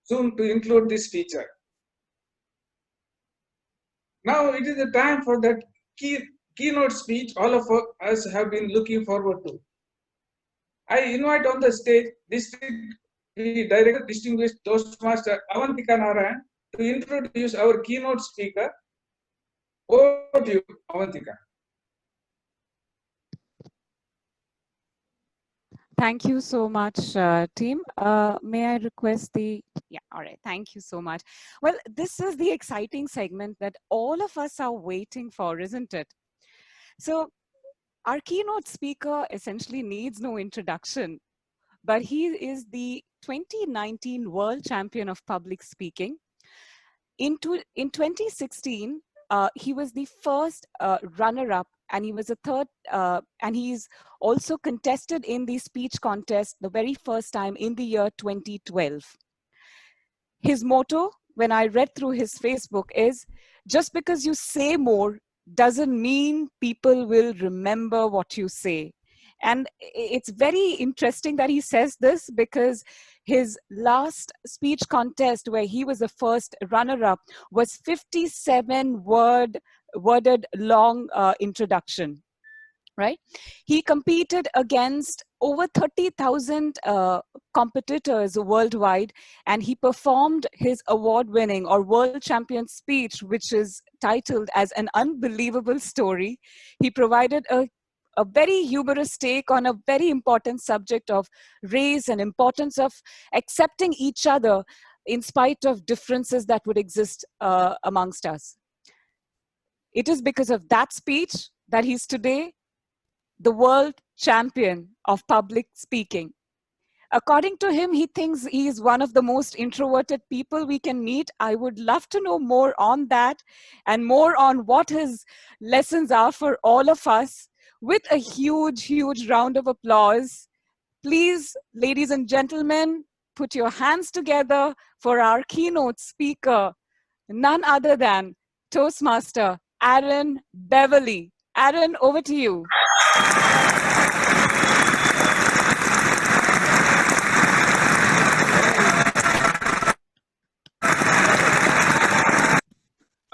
soon to include this feature. Now it is the time for that keynote speech all of us have been looking forward to. I invite on the stage District Director, Distinguished Toastmaster Avantika Narayan to introduce our keynote speaker. Over to you, Avantika. Thank you so much, team. May I request all right, thank you so much. Well, this is the exciting segment that all of us are waiting for, isn't it? So our keynote speaker essentially needs no introduction, but he is the 2019 World Champion of Public Speaking. In 2016, he was the first runner-up, and he was a third, and he's also contested in the speech contest the very first time in the year 2012. His motto, when I read through his Facebook, is just because you say more doesn't mean people will remember what you say. And it's very interesting that he says this, because his last speech contest, where he was the first runner-up, was 57 worded long introduction. Right? He competed against over 30,000 competitors worldwide, and he performed his award-winning or world champion speech, which is titled as An Unbelievable Story. He provided a very humorous take on a very important subject of race and importance of accepting each other in spite of differences that would exist amongst us. It is because of that speech that he's today the world champion of public speaking. According to him, he thinks he is one of the most introverted people we can meet. I would love to know more on that and more on what his lessons are for all of us. With a huge, huge round of applause, please, ladies and gentlemen, put your hands together for our keynote speaker, none other than Toastmaster Aaron Beverly. Aaron, over to you.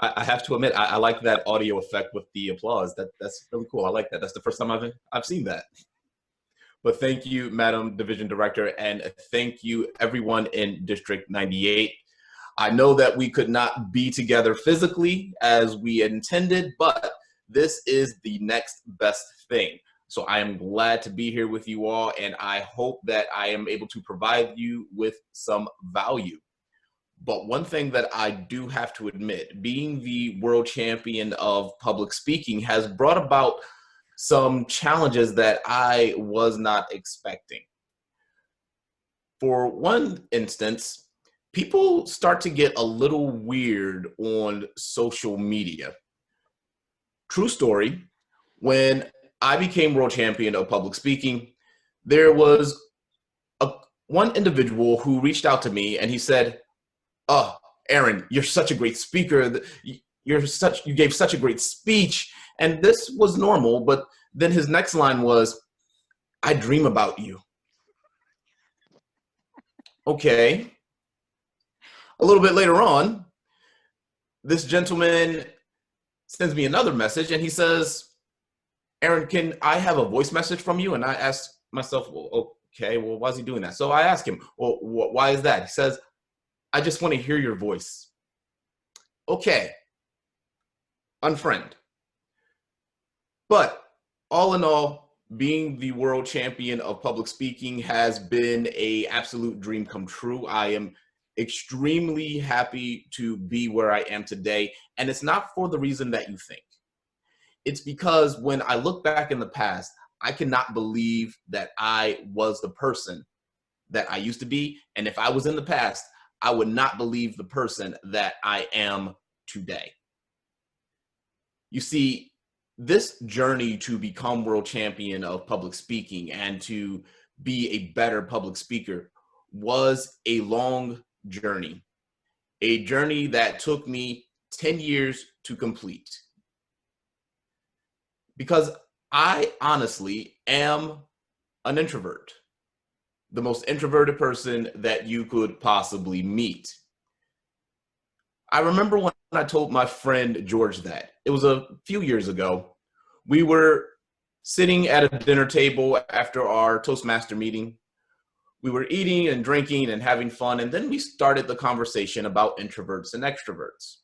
I have to admit, I like that audio effect with the applause. That's really cool. I like that. That's the first time I've seen that. But thank you, Madam Division Director, and thank you everyone in District 98. I know that we could not be together physically as we intended, but this is the next best thing. So I am glad to be here with you all, and I hope that I am able to provide you with some value. But one thing that I do have to admit, being the world champion of public speaking has brought about some challenges that I was not expecting. For one instance, people start to get a little weird on social media. True story, when I became world champion of public speaking, there was one individual who reached out to me and he said, "Oh, Aaron, you're such a great speaker. You gave such a great speech." And this was normal, but then his next line was, "I dream about you." Okay. A little bit later on, this gentleman sends me another message and he says, "Aaron, can I have a voice message from you?" And I asked myself, well, okay, well, why is he doing that? So I asked him, well, why is that? He says, "I just want to hear your voice." Okay, unfriend. But all in all, being the world champion of public speaking has been an absolute dream come true. I am extremely happy to be where I am today. And it's not for the reason that you think. It's because when I look back in the past, I cannot believe that I was the person that I used to be. And if I was in the past, I would not believe the person that I am today. You see, this journey to become world champion of public speaking and to be a better public speaker was a long journey, a journey that took me 10 years to complete. Because I honestly am an introvert. the most introverted person that you could possibly meet. I remember when I told my friend George that. It was a few years ago. We were sitting at a dinner table after our Toastmaster meeting. We were eating and drinking and having fun, and then we started the conversation about introverts and extroverts.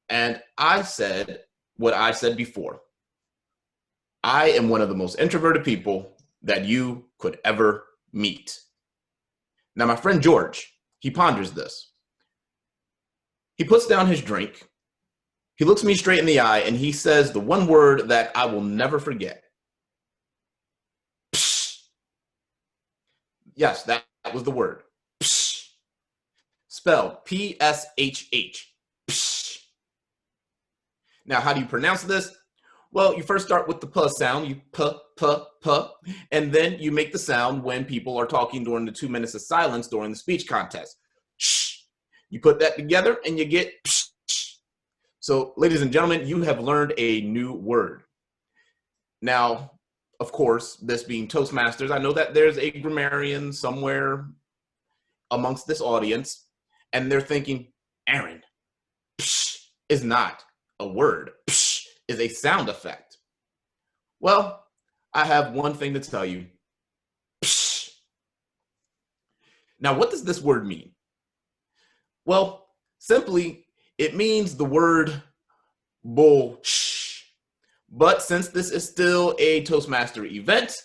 And I said what I said before. I am one of the most introverted people that you could ever meet. Now, my friend George, he ponders this. He puts down his drink. He looks me straight in the eye and he says the one word that I will never forget. Psh. Yes, that was the word. Psh. Spelled P-S-H-H. Psh. Now, how do you pronounce this? Well, you first start with the P sound, you P, and then you make the sound when people are talking during the 2 minutes of silence during the speech contest. Shh. You put that together and you get psh. So, ladies and gentlemen, you have learned a new word. Now, of course, this being Toastmasters, I know that there's a grammarian somewhere amongst this audience, and they're thinking, Aaron, psh is not a word. Psh is a sound effect. Well, I have one thing to tell you. Psh. Now, what does this word mean? Well, simply, it means the word bullsh. But since this is still a Toastmaster event,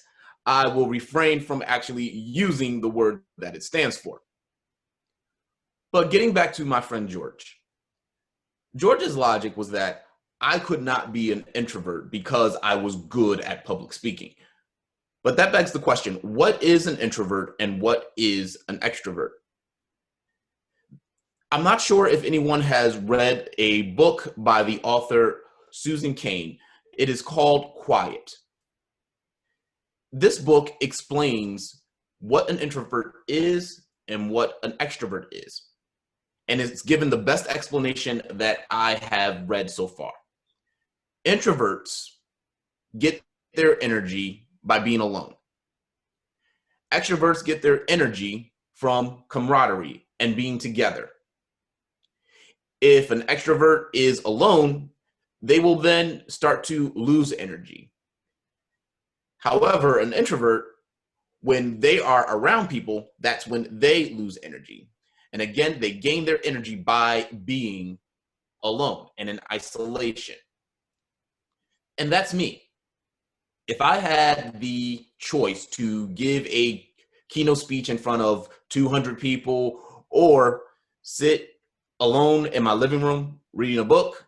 I will refrain from actually using the word that it stands for. But getting back to my friend George. George's logic was that I could not be an introvert because I was good at public speaking. But that begs the question, what is an introvert and what is an extrovert? I'm not sure if anyone has read a book by the author Susan Cain. It is called Quiet. This book explains what an introvert is and what an extrovert is. And it's given the best explanation that I have read so far. Introverts get their energy by being alone. Extroverts get their energy from camaraderie and being together. If an extrovert is alone, they will then start to lose energy. However, an introvert, when they are around people, that's when they lose energy. And again, they gain their energy by being alone and in isolation. And that's me. If I had the choice to give a keynote speech in front of 200 people or sit alone in my living room reading a book,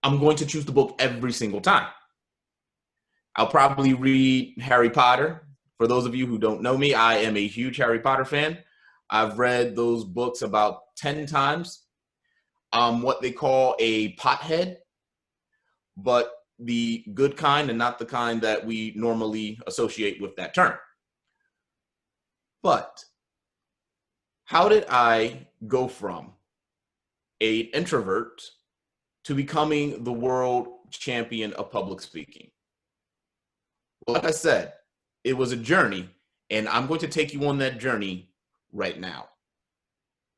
I'm going to choose the book every single time. I'll probably read Harry Potter. For those of you who don't know me, I am a huge Harry Potter fan. I've read those books about 10 times. I'm what they call a pothead, but the good kind and not the kind that we normally associate with that term. But how did I go from an introvert to becoming the world champion of public speaking? Well, like I said, it was a journey, and I'm going to take you on that journey right now.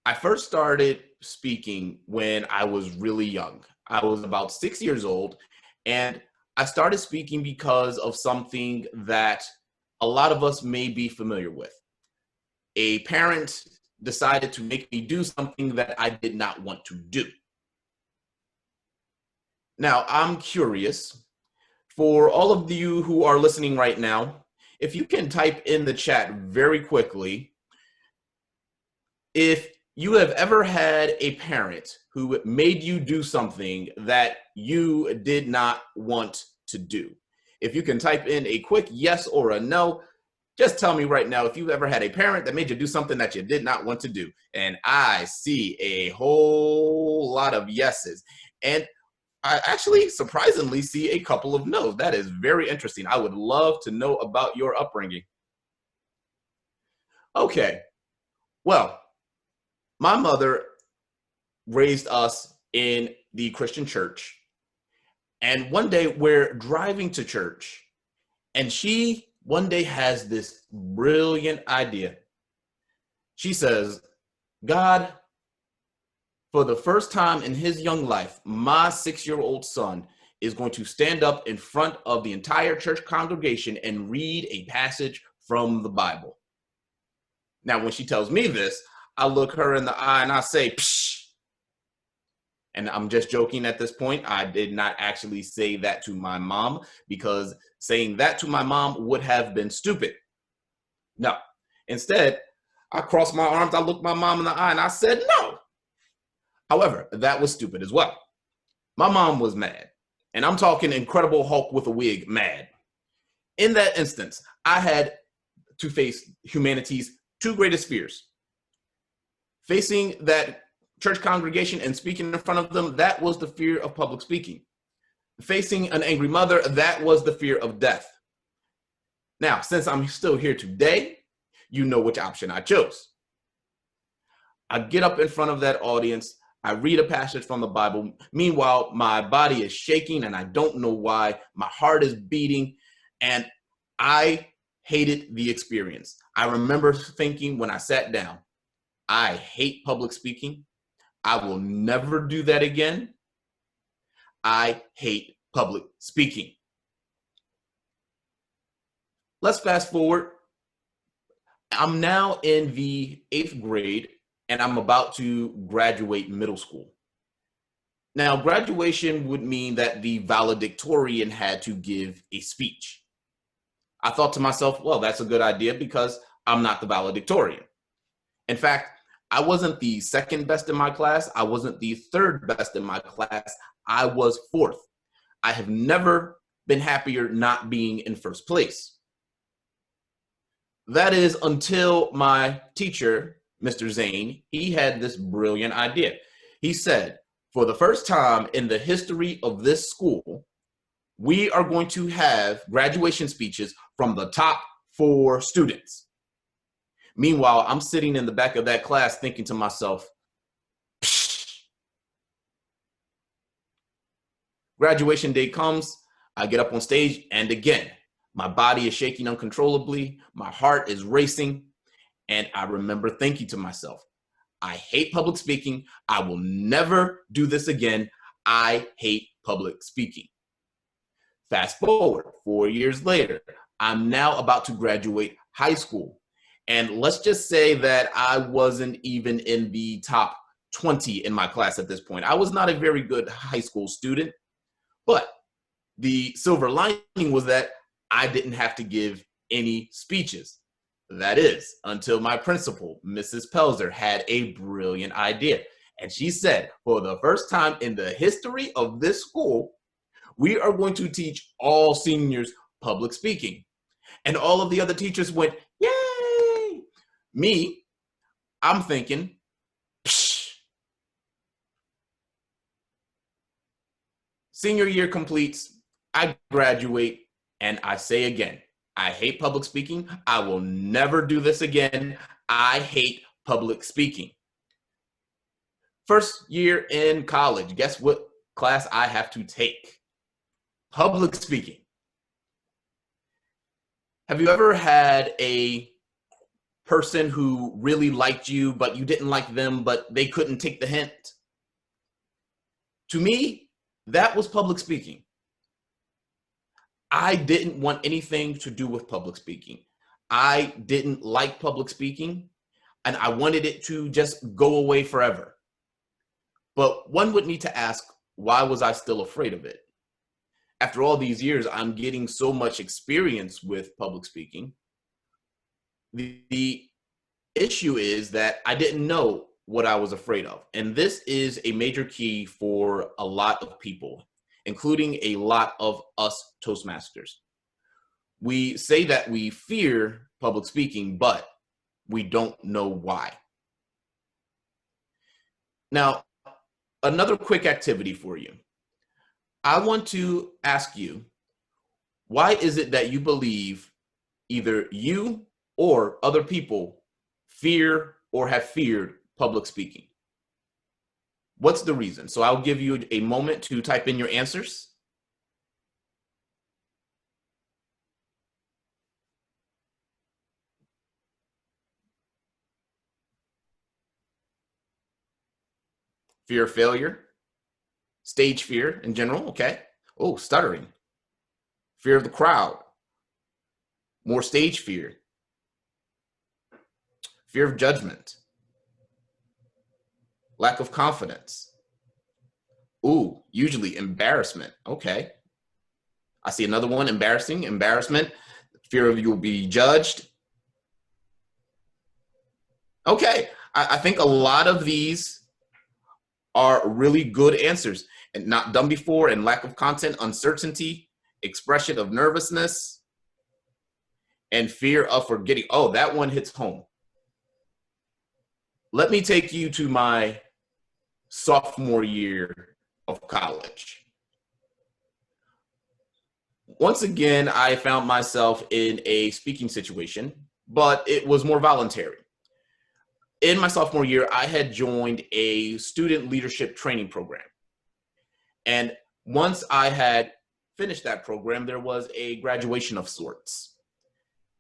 I first started speaking when I was really young. I was about 6 years old, and I started speaking because of something that a lot of us may be familiar with. A parent decided to make me do something that I did not want to do. Now, I'm curious, for all of you who are listening right now, if you can type in the chat very quickly, if you have ever had a parent who made you do something that you did not want to do. If you can type in a quick yes or a no, just tell me right now if you've ever had a parent that made you do something that you did not want to do. And I see a whole lot of yeses. And I actually surprisingly see a couple of no's. That is very interesting. I would love to know about your upbringing. Okay, well, my mother raised us in the Christian church. And one day we're driving to church and she one day has this brilliant idea. She says, God, for the first time in his young life, my 6-year-old son is going to stand up in front of the entire church congregation and read a passage from the Bible. Now, when she tells me this, I look her in the eye and I say, psh. And I'm just joking at this point. I did not actually say that to my mom, because saying that to my mom would have been stupid. No, instead, I crossed my arms, I looked my mom in the eye and I said, no. However, that was stupid as well. My mom was mad, and I'm talking Incredible Hulk with a wig mad. In that instance, I had to face humanity's two greatest fears. Facing that church congregation and speaking in front of them, that was the fear of public speaking. Facing an angry mother, that was the fear of death. Now, since I'm still here today, you know which option I chose. I get up in front of that audience, I read a passage from the Bible. Meanwhile, my body is shaking and I don't know why. My heart is beating and I hated the experience. I remember thinking when I sat down, I hate public speaking. I will never do that again. I hate public speaking. Let's fast forward. I'm now in the 8th grade and I'm about to graduate middle school. Now, graduation would mean that the valedictorian had to give a speech. I thought to myself, well, that's a good idea because I'm not the valedictorian. In fact, I wasn't the second best in my class. I wasn't the third best in my class. I was 4th. I have never been happier not being in first place. That is until my teacher, Mr. Zane, he had this brilliant idea. He said, for the first time in the history of this school, we are going to have graduation speeches from the top 4 students. Meanwhile, I'm sitting in the back of that class thinking to myself, psh. Graduation day comes, I get up on stage, and again, my body is shaking uncontrollably, my heart is racing, and I remember thinking to myself, I hate public speaking, I will never do this again, I hate public speaking. Fast forward 4 years later, I'm now about to graduate high school. And let's just say that I wasn't even in the top 20 in my class at this point. I was not a very good high school student, but the silver lining was that I didn't have to give any speeches. That is, until my principal, Mrs. Pelzer, had a brilliant idea. And she said, for the first time in the history of this school, we are going to teach all seniors public speaking. And all of the other teachers went, yay! Me, I'm thinking, psh. Senior year completes, I graduate, and I say again, I hate public speaking. I will never do this again. I hate public speaking. First year in college, guess what class I have to take? Public speaking. Have you ever had a person who really liked you, but you didn't like them, but they couldn't take the hint? To me, that was public speaking. I didn't want anything to do with public speaking. I didn't like public speaking, and I wanted it to just go away forever. But one would need to ask, why was I still afraid of it? After all these years, I'm getting so much experience with public speaking. The issue is that I didn't know what I was afraid of. And this is a major key for a lot of people, including a lot of us Toastmasters. We say that we fear public speaking, but we don't know why. Now, another quick activity for you. I want to ask you, why is it that you believe either you or other people fear or have feared public speaking? What's the reason? So I'll give you a moment to type in your answers. fear of failure, stage fear in general, okay. Oh, stuttering, fear of the crowd, more stage fear, fear of judgment, lack of confidence. Ooh, usually embarrassment, okay. I see another one, embarrassment, fear of you'll be judged. Okay, I think a lot of these are really good answers. And not done before, and lack of content, uncertainty, expression of nervousness, and fear of forgetting. Oh, that one hits home. Let me take you to my sophomore year of college. Once again, I found myself in a speaking situation, but it was more voluntary. In my sophomore year, I had joined a student leadership training program. And once I had finished that program, there was a graduation of sorts.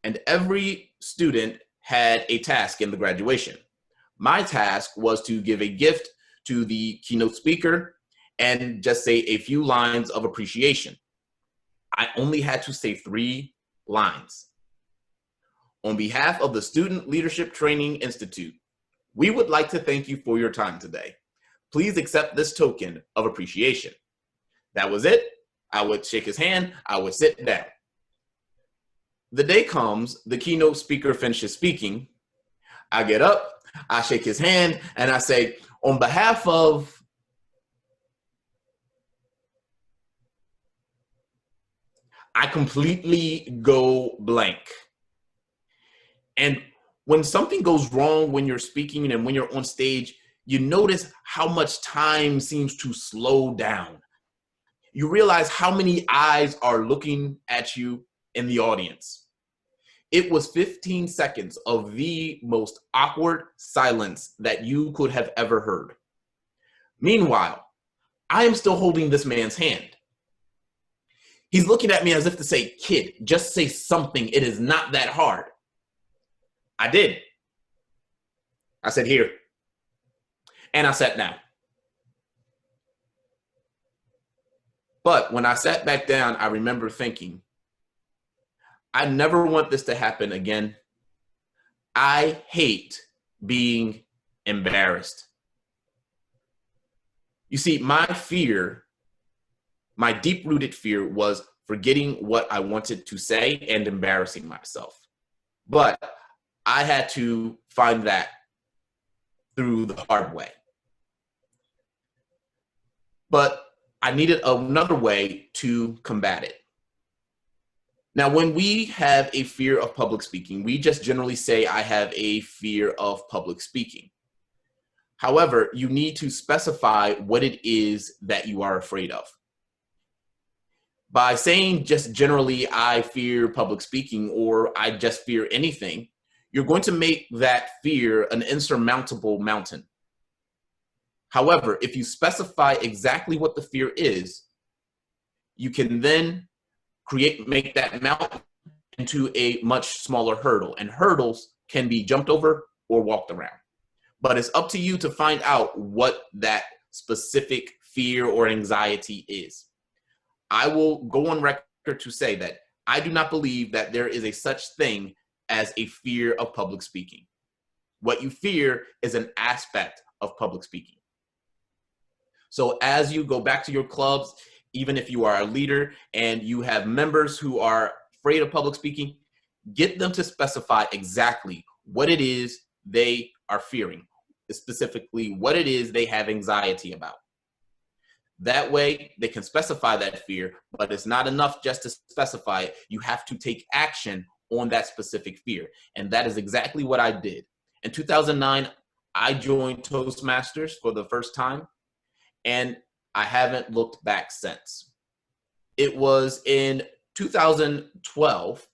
And every student had a task in the graduation. My task was to give a gift to the keynote speaker and just say a few lines of appreciation. I only had to say 3 lines. On behalf of the Student Leadership Training Institute, we would like to thank you for your time today. Please accept this token of appreciation. That was it. I would shake his hand. I would sit down. The day comes, the keynote speaker finishes speaking. I get up, I shake his hand, and I say, on behalf of I completely go blank. And when something goes wrong when you're speaking and when you're on stage, you notice how much time seems to slow down. You realize how many eyes are looking at you in the audience. It was 15 seconds of the most awkward silence that you could have ever heard. Meanwhile, I am still holding this man's hand. He's looking at me as if to say, kid, just say something. It is not that hard. I did. I said, here. And I sat down. But when I sat back down, I remember thinking, I never want this to happen again. I hate being embarrassed. You see, my fear, my deep-rooted fear was forgetting what I wanted to say and embarrassing myself. But I had to find that through the hard way. But I needed another way to combat it. Now, when we have a fear of public speaking, we just generally say, I have a fear of public speaking. However, you need to specify what it is that you are afraid of. By saying just generally, I fear public speaking, or I just fear anything, you're going to make that fear an insurmountable mountain. However, if you specify exactly what the fear is, you can then make that mountain into a much smaller hurdle, and hurdles can be jumped over or walked around. But it's up to you to find out what that specific fear or anxiety is. I will go on record to say that I do not believe that there is a such thing as a fear of public speaking. What you fear is an aspect of public speaking. So as you go back to your clubs, even if you are a leader and you have members who are afraid of public speaking, get them to specify exactly what it is they are fearing, specifically what it is they have anxiety about. That way they can specify that fear, but it's not enough just to specify it. You have to take action on that specific fear. And that is exactly what I did. In 2009, I joined Toastmasters for the first time, and I haven't looked back since. It was in 2012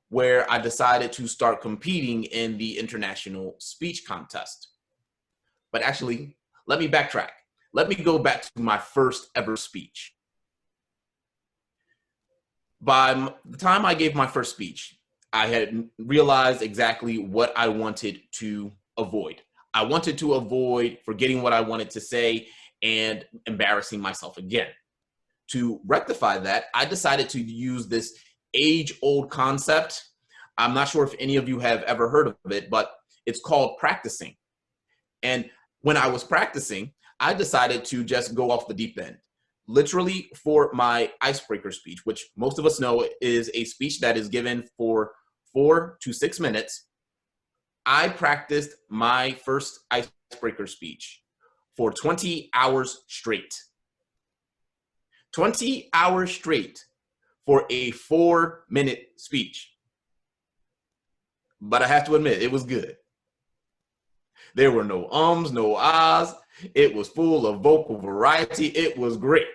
where I decided to start competing in the international speech contest. But actually, let me backtrack. Let me go back to my first ever speech. By the time I gave my first speech, I had realized exactly what I wanted to avoid. I wanted to avoid forgetting what I wanted to say and embarrassing myself again. To rectify that, I decided to use this age-old concept. I'm not sure if any of you have ever heard of it, but it's called practicing. And when I was practicing, I decided to just go off the deep end. Literally, for my icebreaker speech, which most of us know is a speech that is given for 4 to 6 minutes, I practiced my first icebreaker speech for 20 hours straight. 20 hours straight for a 4-minute speech. But I have to admit, it was good. There were no ums, no ahs. It was full of vocal variety. It was great.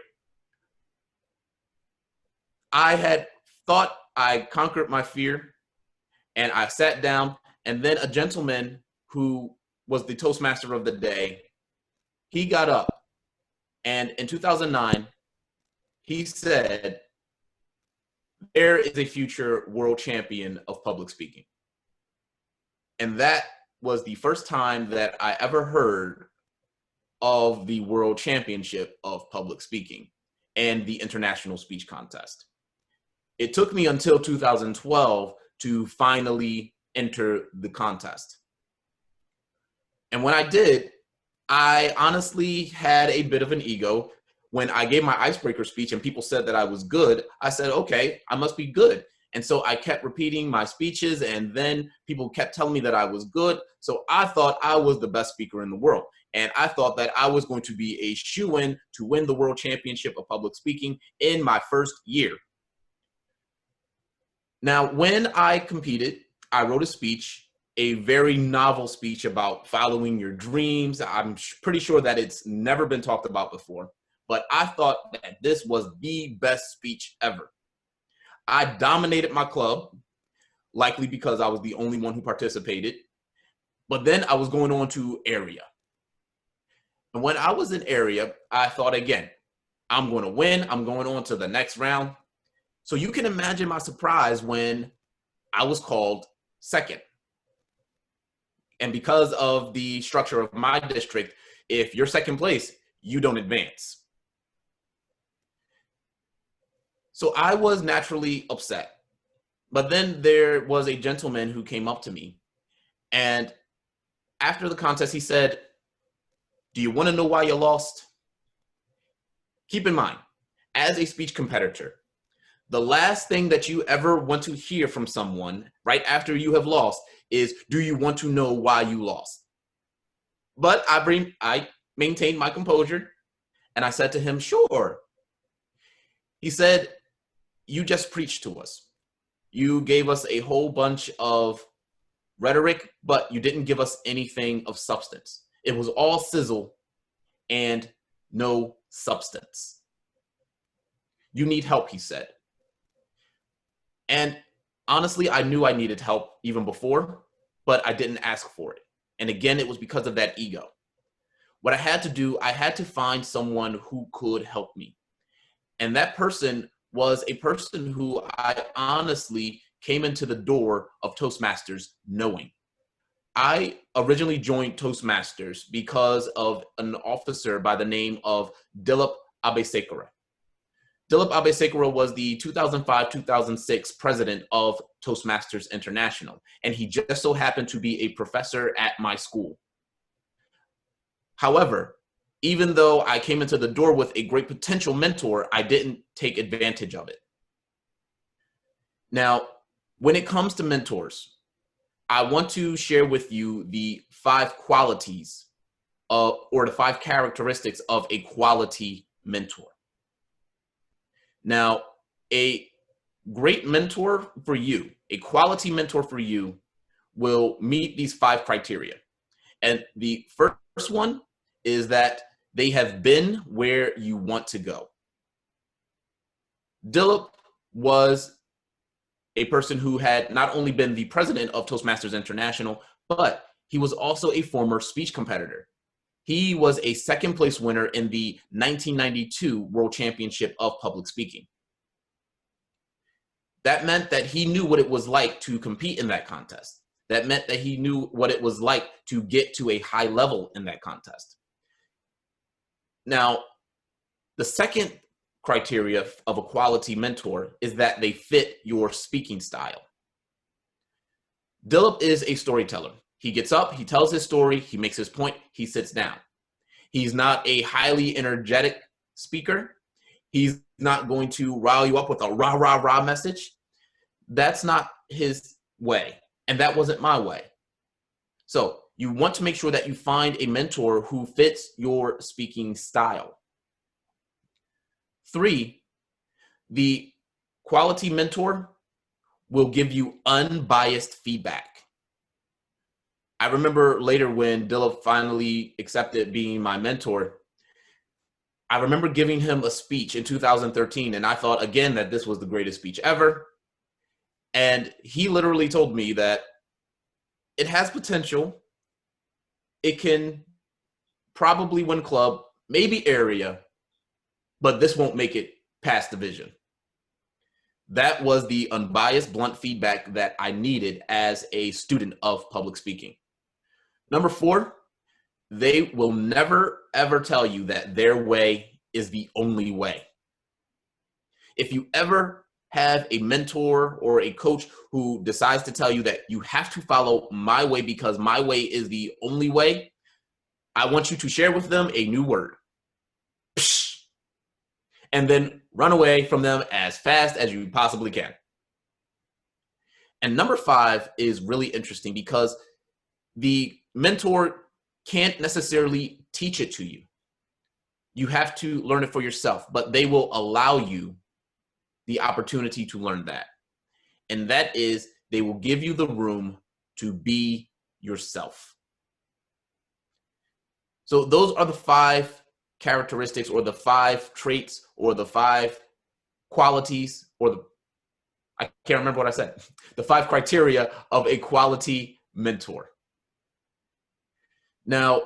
I had thought I conquered my fear, and I sat down, and then a gentleman who was the Toastmaster of the day, he got up, and in 2009, he said, there is a future world champion of public speaking. And that was the first time that I ever heard of the World Championship of Public Speaking and the International Speech Contest. It took me until 2012 to finally enter the contest. And when I did, I honestly had a bit of an ego. When I gave my icebreaker speech and people said that I was good, I said, okay, I must be good. And so I kept repeating my speeches, and then people kept telling me that I was good. So I thought I was the best speaker in the world. And I thought that I was going to be a shoo-in to win the World Championship of Public Speaking in my first year. Now, when I competed, I wrote a speech, a very novel speech about following your dreams. I'm pretty sure that it's never been talked about before, but I thought that this was the best speech ever. I dominated my club, likely because I was the only one who participated, but then I was going on to area. And when I was in area, I thought again, I'm going to win. I'm going on to the next round. So you can imagine my surprise when I was called second. And because of the structure of my district, if you're second place, you don't advance. So I was naturally upset. But then there was a gentleman who came up to me, and after the contest, he said, do you want to know why you lost? Keep in mind, as a speech competitor, the last thing that you ever want to hear from someone right after you have lost is, do you want to know why you lost? But I maintained my composure, and I said to him, sure. He said, you just preached to us. You gave us a whole bunch of rhetoric, but you didn't give us anything of substance. It was all sizzle and no substance. You need help, he said. And honestly, I knew I needed help even before, but I didn't ask for it. And again, it was because of that ego. What I had to do, I had to find someone who could help me. And that person was a person who I honestly came into the door of Toastmasters knowing. I originally joined Toastmasters because of an officer by the name of Dilip Abesekara. Dilip Abesekara was the 2005-2006 president of Toastmasters International, and he just so happened to be a professor at my school. However, even though I came into the door with a great potential mentor, I didn't take advantage of it. Now, when it comes to mentors, I want to share with you the 5 qualities or the 5 characteristics of a quality mentor. Now, a great mentor for you, a quality mentor for you, will meet these 5 criteria. And the first one is that they have been where you want to go. Dilip was a person who had not only been the president of Toastmasters International, but he was also a former speech competitor. He was a 2nd place winner in the 1992 World Championship of Public Speaking. That meant that he knew what it was like to compete in that contest. That meant that he knew what it was like to get to a high level in that contest. Now, the second criteria of a quality mentor is that they fit your speaking style. Dilip is a storyteller. He gets up, he tells his story, he makes his point, he sits down. He's not a highly energetic speaker. He's not going to rile you up with a rah, rah, rah message. That's not his way. And that wasn't my way. So you want to make sure that you find a mentor who fits your speaking style. 3, the quality mentor will give you unbiased feedback. I remember later when Dilip finally accepted being my mentor, I remember giving him a speech in 2013, and I thought again that this was the greatest speech ever. And he literally told me that it has potential. It can probably win club, maybe area, but this won't make it past division. That was the unbiased, blunt feedback that I needed as a student of public speaking. Number 4, they will never, ever tell you that their way is the only way. If you ever have a mentor or a coach who decides to tell you that you have to follow my way because my way is the only way, I want you to share with them a new word. Psh, and then run away from them as fast as you possibly can. And number 5 is really interesting because the mentor can't necessarily teach it to you. You have to learn it for yourself, but they will allow you the opportunity to learn that. And that is, they will give you the room to be yourself. So those are the 5 characteristics or the 5 traits or the 5 qualities or I can't remember what I said, the 5 criteria of a quality mentor. Now,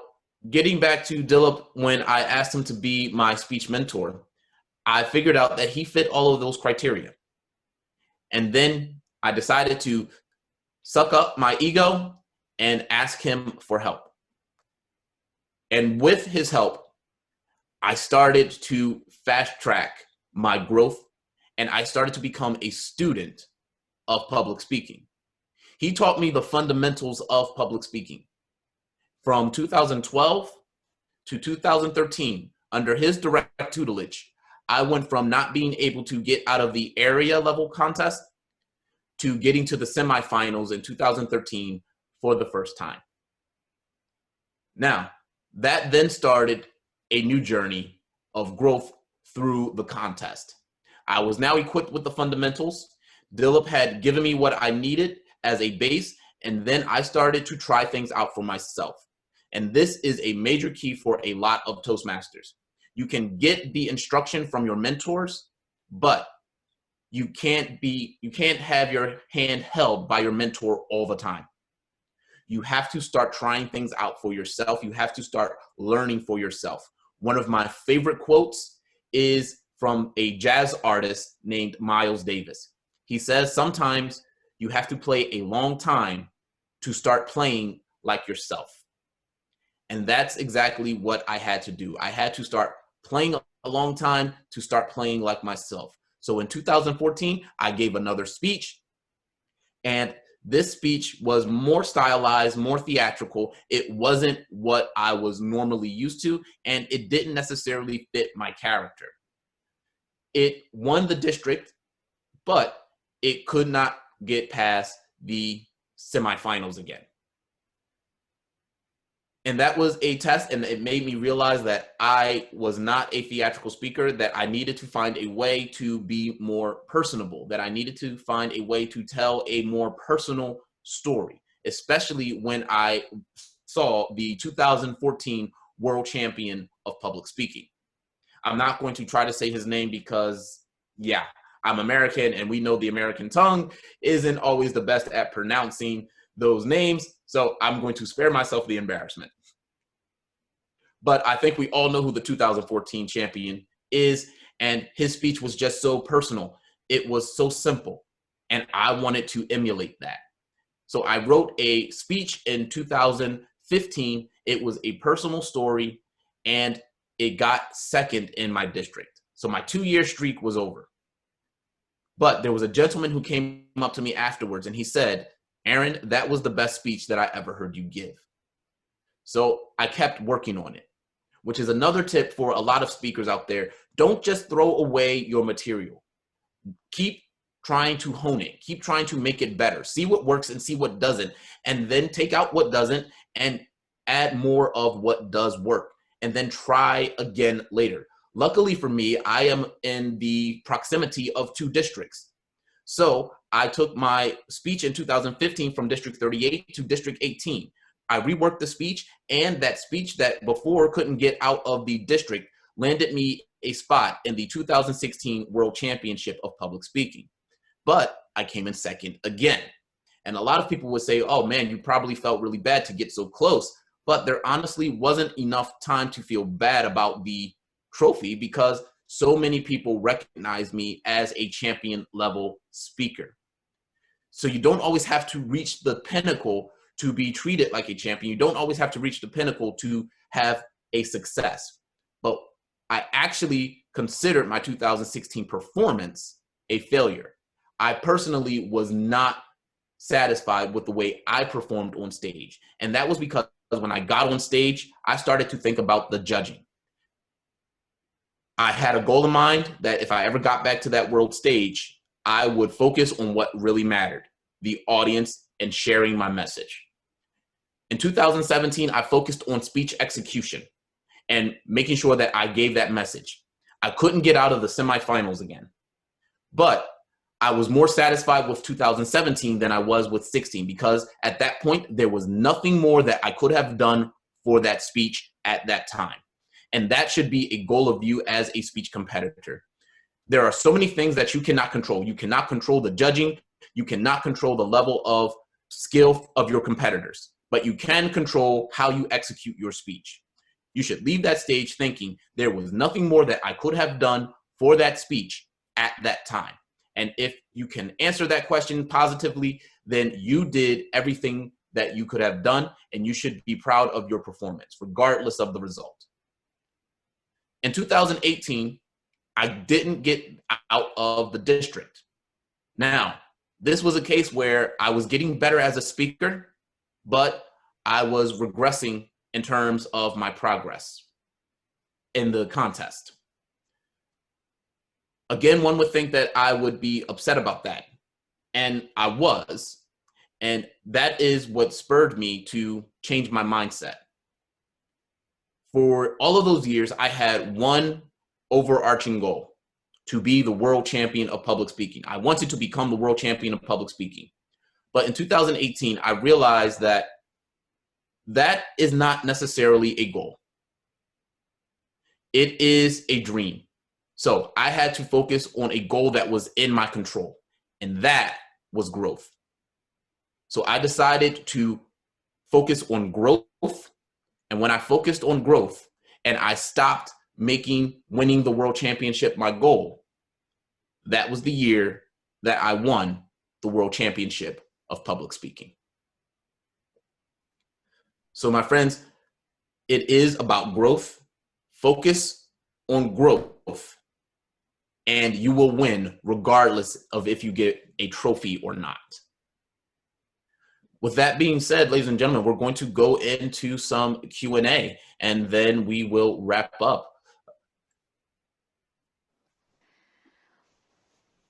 getting back to Dilip, when I asked him to be my speech mentor, I figured out that he fit all of those criteria. And then I decided to suck up my ego and ask him for help. And with his help, I started to fast track my growth and I started to become a student of public speaking. He taught me the fundamentals of public speaking. From 2012 to 2013, under his direct tutelage, I went from not being able to get out of the area level contest to getting to the semifinals in 2013 for the first time. Now, that then started a new journey of growth through the contest. I was now equipped with the fundamentals. Dilip had given me what I needed as a base, and then I started to try things out for myself. And this is a major key for a lot of Toastmasters. You can get the instruction from your mentors, but you can't have your hand held by your mentor all the time. You have to start trying things out for yourself. You have to start learning for yourself. One of my favorite quotes is from a jazz artist named Miles Davis. He says, sometimes you have to play a long time to start playing like yourself. And that's exactly what I had to do. I had to start playing a long time to start playing like myself. So in 2014, I gave another speech, and this speech was more stylized, more theatrical. It wasn't what I was normally used to, and it didn't necessarily fit my character. It won the district, but it could not get past the semifinals again. And that was a test, and it made me realize that I was not a theatrical speaker, that I needed to find a way to be more personable, that I needed to find a way to tell a more personal story, especially when I saw the 2014 world champion of public speaking. I'm not going to try to say his name because, yeah, I'm American, and we know the American tongue isn't always the best at pronouncing those names, so I'm going to spare myself the embarrassment. But I think we all know who the 2014 champion is, and his speech was just so personal. It was so simple, and I wanted to emulate that. So I wrote a speech in 2015. It was a personal story, and it got second in my district. So my 2-year streak was over. But there was a gentleman who came up to me afterwards, and he said, "Aaron, that was the best speech that I ever heard you give." So I kept working on it, which is another tip for a lot of speakers out there. Don't just throw away your material. Keep trying to hone it. Keep trying to make it better. See what works and see what doesn't. And then take out what doesn't and add more of what does work. And then try again later. Luckily for me, I am in the proximity of 2 districts. So I took my speech in 2015 from District 38 to District 18. I reworked the speech, and that speech that before couldn't get out of the district landed me a spot in the 2016 World Championship of Public Speaking. But I came in second again. And a lot of people would say, "Oh man, you probably felt really bad to get so close." But there honestly wasn't enough time to feel bad about the trophy because so many people recognize me as a champion level speaker. So you don't always have to reach the pinnacle to be treated like a champion. You don't always have to reach the pinnacle to have a success. But I actually considered my 2016 performance a failure. I personally was not satisfied with the way I performed on stage. And that was because when I got on stage, I started to think about the judging. I had a goal in mind that if I ever got back to that world stage, I would focus on what really mattered, the audience and sharing my message. In 2017, I focused on speech execution and making sure that I gave that message. I couldn't get out of the semifinals again, but I was more satisfied with 2017 than I was with 16 because at that point, there was nothing more that I could have done for that speech at that time. And that should be a goal of you as a speech competitor. There are so many things that you cannot control. You cannot control the judging. You cannot control the level of skill of your competitors, but you can control how you execute your speech. You should leave that stage thinking there was nothing more that I could have done for that speech at that time. And if you can answer that question positively, then you did everything that you could have done, and you should be proud of your performance, regardless of the result. In 2018, I didn't get out of the district. Now, this was a case where I was getting better as a speaker, but I was regressing in terms of my progress in the contest. Again, one would think that I would be upset about that. And I was. And that is what spurred me to change my mindset. For all of those years, I had one overarching goal: to be the world champion of public speaking. I wanted to become the world champion of public speaking. But in 2018, I realized that that is not necessarily a goal. It is a dream. So I had to focus on a goal that was in my control, and that was growth. So I decided to focus on growth. And when I focused on growth and I stopped making winning the world championship my goal, that was the year that I won the world championship of public speaking. So my friends, it is about growth. Focus on growth, and you will win regardless of if you get a trophy or not. With that being said, ladies and gentlemen, we're going to go into some Q&A, and then we will wrap up.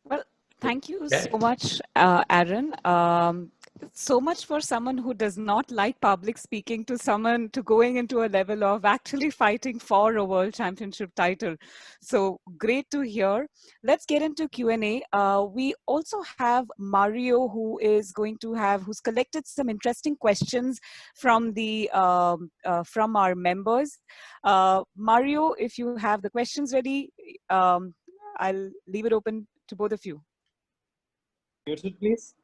Well, thank you so much, Aaron. So much for someone who does not like public speaking to someone to going into a level of actually fighting for a world championship title. So great to hear. Let's get into Q&A. We also have Mario who's collected some interesting questions from from our members. Mario, if you have the questions ready, I'll leave it open to both of you. Muted, please.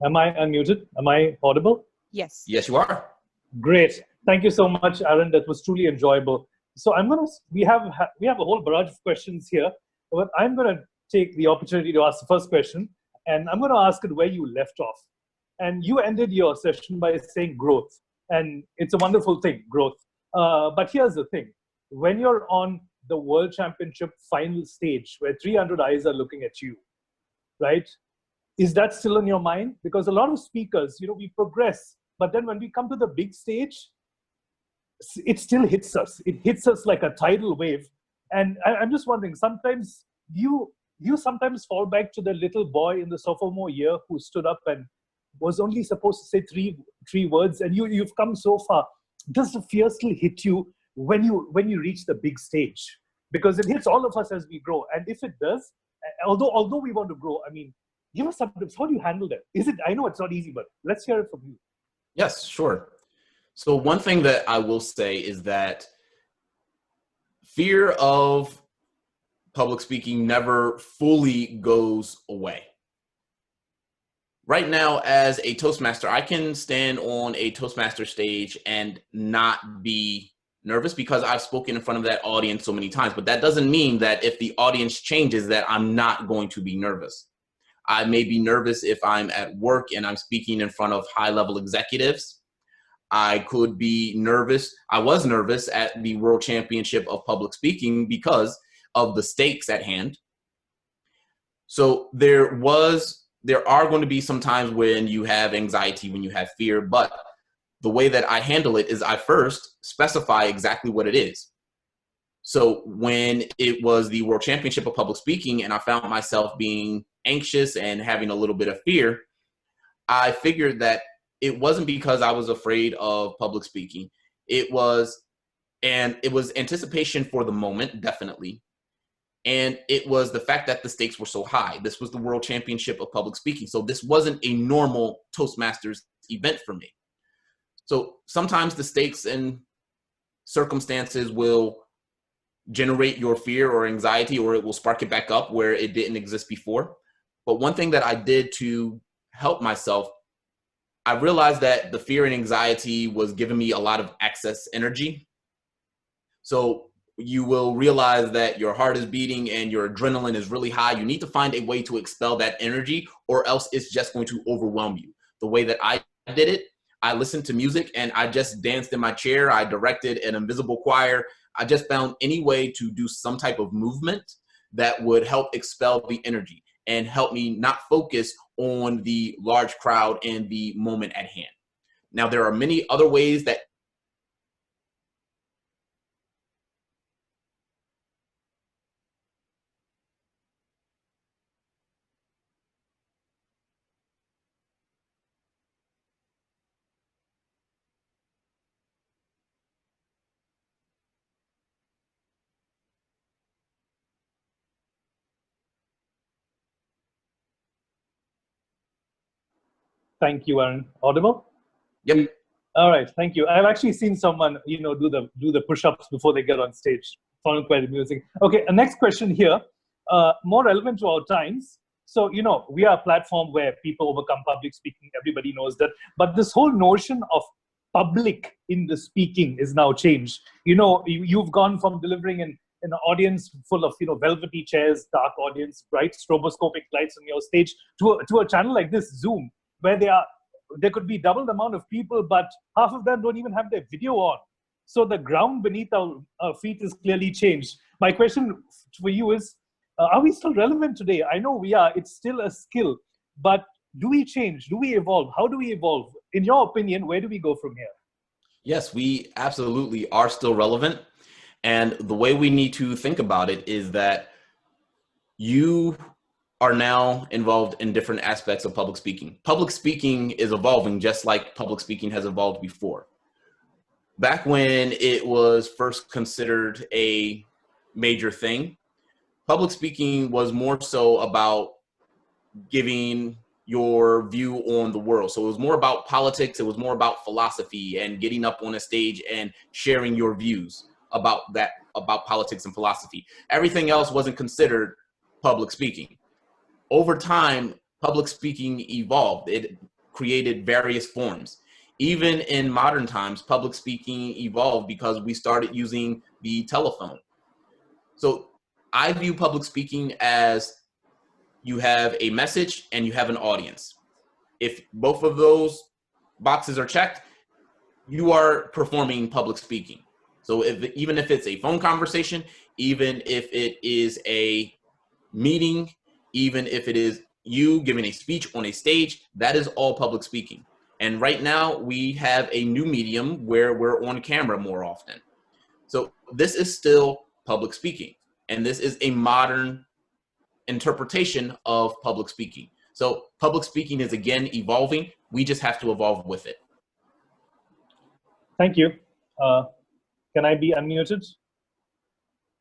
Am I unmuted? Am I audible? Yes. Yes, you are. Great. Thank you so much, Aaron. That was truly enjoyable. So we have a whole barrage of questions here, but I'm going to take the opportunity to ask the first question. And I'm going to ask it where you left off. And you ended your session by saying growth. And it's a wonderful thing, growth. But here's the thing. When you're on the World Championship final stage where 300 eyes are looking at you, right? Is that still in your mind? Because a lot of speakers, we progress. But then when we come to the big stage, it still hits us. It hits us like a tidal wave. And I'm just wondering, sometimes you sometimes fall back to the little boy in the sophomore year who stood up and was only supposed to say three words, and you've come so far. Does the fear still hit you when you reach the big stage? Because it hits all of us as we grow. And if it does, although we want to grow, I mean, give us some tips. How do you handle that? I know it's not easy, but let's hear it from you. Yes, sure. So one thing that I will say is that fear of public speaking never fully goes away. Right now, as a Toastmaster, I can stand on a Toastmaster stage and not be nervous because I've spoken in front of that audience so many times. But that doesn't mean that if the audience changes that I'm not going to be nervous. I may be nervous if I'm at work and I'm speaking in front of high-level executives. I could be nervous. I was nervous at the World Championship of Public Speaking because of the stakes at hand. So there are going to be some times when you have anxiety, when you have fear, but the way that I handle it is I first specify exactly what it is. So when it was the World Championship of Public Speaking and I found myself being anxious and having a little bit of fear, I figured that it wasn't because I was afraid of public speaking. It was anticipation for the moment, definitely. And it was the fact that the stakes were so high. This was the World Championship of Public Speaking. So this wasn't a normal Toastmasters event for me. So sometimes the stakes and circumstances will generate your fear or anxiety, or it will spark it back up where it didn't exist before. But one thing that I did to help myself, I realized that the fear and anxiety was giving me a lot of excess energy. So you will realize that your heart is beating and your adrenaline is really high. You need to find a way to expel that energy, or else it's just going to overwhelm you. The way that I did it, I listened to music and I just danced in my chair. I directed an invisible choir. I just found any way to do some type of movement that would help expel the energy and help me not focus on the large crowd and the moment at hand. Now, there are many other ways that Thank you, Aaron. Audible? Yep. All right, thank you. I've actually seen someone, do the push-ups before they get on stage. Found it quite amusing. Okay, next question here, more relevant to our times. So, we are a platform where people overcome public speaking. Everybody knows that. But this whole notion of public in the speaking is now changed. You've gone from delivering an audience full of, velvety chairs, dark audience, bright stroboscopic lights on your stage, to a channel like this, Zoom, where there could be double the amount of people, but half of them don't even have their video on. So the ground beneath our feet is clearly changed. My question for you is, are we still relevant today? I know we are. It's still a skill. But do we change? Do we evolve? How do we evolve? In your opinion, where do we go from here? Yes, we absolutely are still relevant. And the way we need to think about it is that you are now involved in different aspects of public speaking. Public speaking is evolving just like public speaking has evolved before. Back when it was first considered a major thing, public speaking was more so about giving your view on the world. So it was more about politics, it was more about philosophy and getting up on a stage and sharing your views about politics and philosophy. Everything else wasn't considered public speaking. Over time, public speaking evolved. It created various forms. Even in modern times, public speaking evolved because we started using the telephone. So I view public speaking as you have a message, and you have an audience. If both of those boxes are checked, you are performing public speaking. So even if it's a phone conversation, even if it is a meeting, even if it is you giving a speech on a stage, that is all public speaking. And right now we have a new medium where we're on camera more often. So this is still public speaking. And this is a modern interpretation of public speaking. So public speaking is again evolving. We just have to evolve with it. Thank you. Can I be unmuted?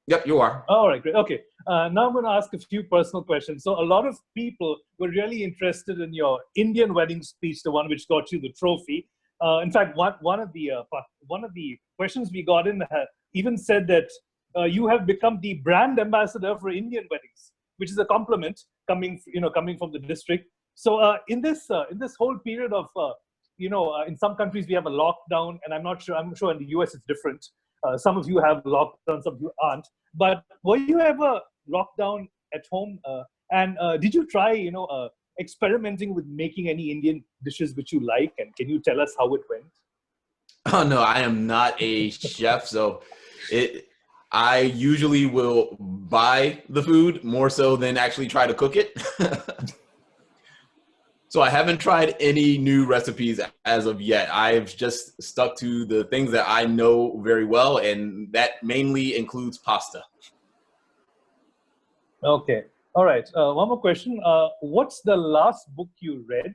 Yep, you are. All right, great. Okay. Now I'm going to ask a few personal questions. So a lot of people were really interested in your Indian wedding speech, the one which got you the trophy. In fact, one of the questions we got in even said that you have become the brand ambassador for Indian weddings, which is a compliment coming from the district. So in this whole period of in some countries we have a lockdown, and I'm sure in the US it's different. Some of you have lockdown, some of you aren't. But were you ever locked down at home? And did you try, experimenting with making any Indian dishes which you like? And can you tell us how it went? Oh no, I am not a chef, so I usually will buy the food more so than actually try to cook it. So I haven't tried any new recipes as of yet. I've just stuck to the things that I know very well, and that mainly includes pasta. Okay. All right. One more question. What's the last book you read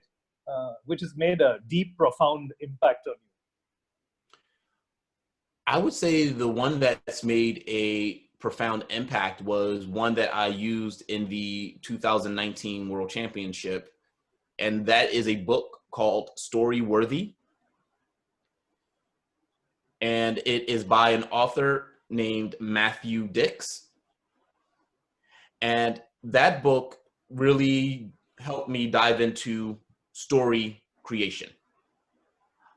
which has made a deep, profound impact on you? I would say the one that's made a profound impact was one that I used in the 2019 World Championship. And that is a book called Story Worthy. And it is by an author named Matthew Dix. And that book really helped me dive into story creation.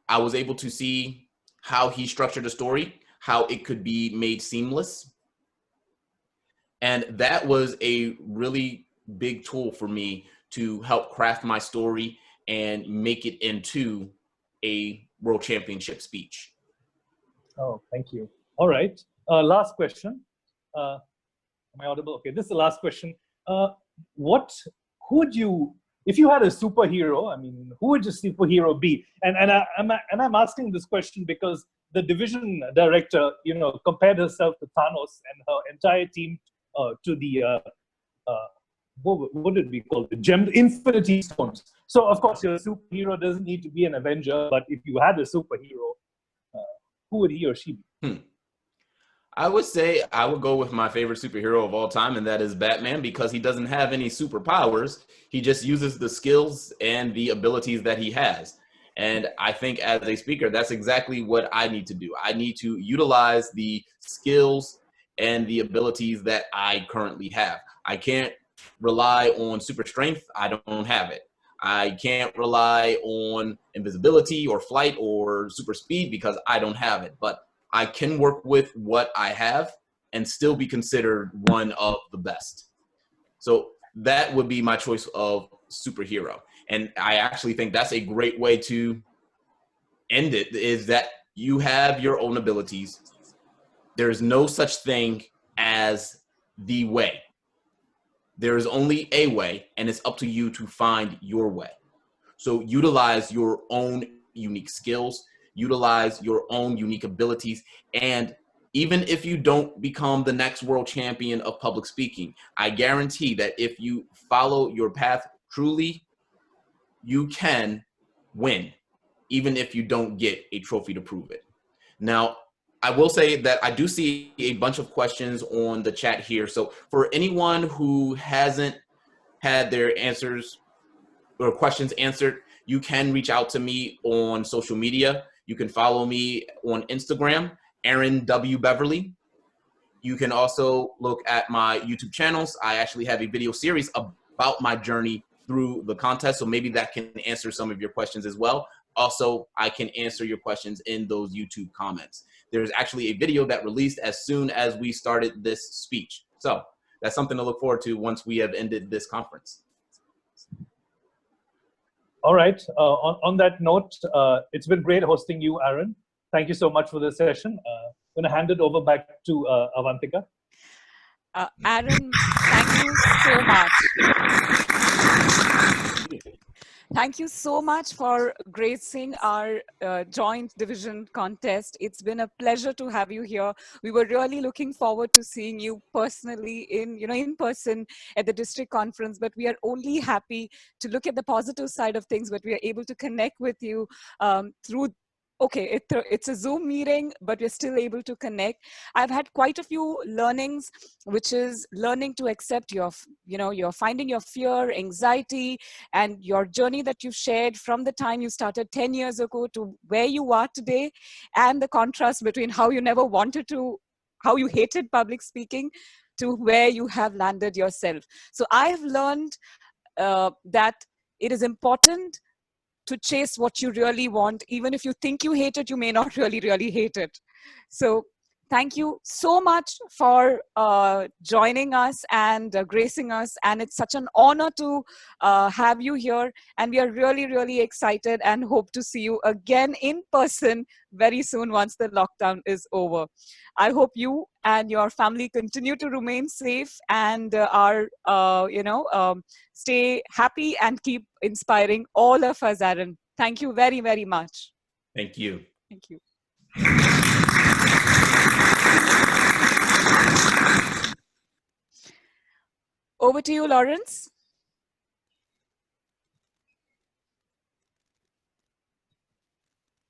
I was able to see how he structured a story, how it could be made seamless. And that was a really big tool for me to help craft my story and make it into a World Championship speech. Oh, thank you. All right. Last question. Am I audible? Okay, this is the last question. Who would you, if you had a superhero, I mean, who would your superhero be? And I'm asking this question because the division director, compared herself to Thanos and her entire team to the what did we call it? Gemmed Infinity Stones. So of course your superhero doesn't need to be an Avenger, but if you had a superhero, who would he or she be? I would say I would go with my favorite superhero of all time, and that is Batman, because he doesn't have any superpowers. He just uses the skills and the abilities that he has. And I think as a speaker, that's exactly what I need to do. I need to utilize the skills and the abilities that I currently have. I can't rely on super strength. I don't have it. I can't rely on invisibility or flight or super speed because I don't have it. But I can work with what I have and still be considered one of the best. So that would be my choice of superhero. And I actually think that's a great way to end it, is that you have your own abilities. There's no such thing as the way. There is only a way, and it's up to you to find your way. So utilize your own unique skills, utilize your own unique abilities, and even if you don't become the next world champion of public speaking, I guarantee that if you follow your path truly, you can win, even if you don't get a trophy to prove it. Now, I will say that I do see a bunch of questions on the chat here. So for anyone who hasn't had their answers or questions answered, you can reach out to me on social media. You can follow me on Instagram, Aaron W. Beverly. You can also look at my YouTube channels. I actually have a video series about my journey through the contest, so maybe that can answer some of your questions as well. Also, I can answer your questions in those YouTube comments. There's actually a video that released as soon as we started this speech. So that's something to look forward to once we have ended this conference. All right. On that note, it's been great hosting you, Aaron. Thank you so much for this session. I'm going to hand it over back to Avantika. Aaron, thank you so much. Thank you so much for gracing our joint division contest. It's been a pleasure to have you here. We were really looking forward to seeing you personally in person at the district conference, but we are only happy to look at the positive side of things, but we are able to connect with you through. Okay, it's a Zoom meeting, but we're still able to connect. I've had quite a few learnings, which is learning to accept you're finding your fear, anxiety, and your journey that you've shared from the time you started 10 years ago to where you are today, and the contrast between how you never wanted to, how you hated public speaking, to where you have landed yourself. So I've learned that it is important to chase what you really want. Even if you think you hate it, you may not really hate it. So thank you so much for joining us and gracing us. And it's such an honor to have you here. And we are really excited and hope to see you again in person very soon once the lockdown is over. I hope you and your family continue to remain safe and stay happy and keep inspiring all of us, Aaron. Thank you very much. Thank you. Thank you. Over to you, Lawrence.